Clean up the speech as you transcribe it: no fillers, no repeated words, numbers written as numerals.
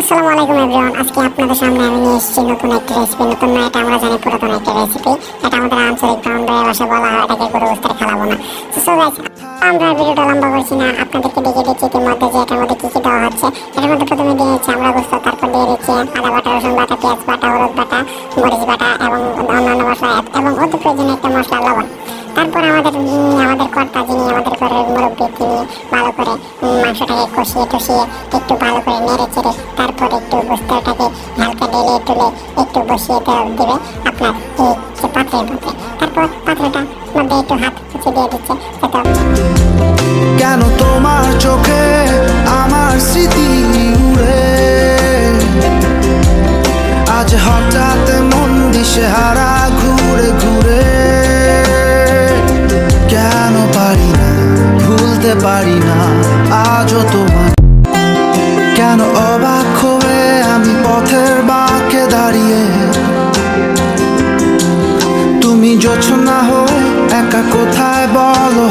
আসসালামু আলাইকুম এভরিওয়ান। আজকে আপনাদের সামনে আমি নিয়ে এসেছি নতুন একটা রেসিপি। নতুন না, এটা আমরা জানি পুরাতন একটা রেসিপি। এটা আমাদের আঞ্চলিক বাংলায় ভাষায় বলা হয় এটাকে গরু গোস্তের খালাবো না। সো গাইস, আমরা ভিডিওটা লম্বা করছি না, আপনাদেরকে দেখিয়ে দিচ্ছি ইতিমধ্যে যে এটার মধ্যে কি কি দেওয়া হচ্ছে। এটার মধ্যে প্রথমে দিয়ে দিচ্ছি আমরা গোস্ত, তারপর দিয়ে দিচ্ছি আদা বাটা, রসুন বাটা, পেঁয়াজ বাটা, হলুদ বাটা, মরিচ বাটা এবং অন্যান্য মশলা এবং অতি প্রয়োজনীয় একটা মশলা লবণ। তারপর আমাদের কর্তা, যিনি আমাদের ঘরের মুরব্বী, তিনি ভালো করে মাংসটাকে কষিয়ে টষিয়ে একটু ভালো করে নেড়ে চেড়ে তারপর একটু গোস্তটাকে হালকা ঢেলে টুলে একটু বসিয়ে দেবে আপনার এই যে পাত্রের মধ্যে। তারপর পাত্রটার মধ্যে একটু হাত কুচি দিয়ে দিচ্ছে যাতে কেন তোমার চোখে আমার স্মৃতি উড়ে আজ হঠাৎ মন দিশেহারা ঘুরে ঘুরে কেন পারি না ভুলতে পারি না আজও তোমার কেন অবাক হয়ে আমি পথের বাঁকে দাঁড়িয়ে তুমি জোছনা হয়ে একা কোথায় বলো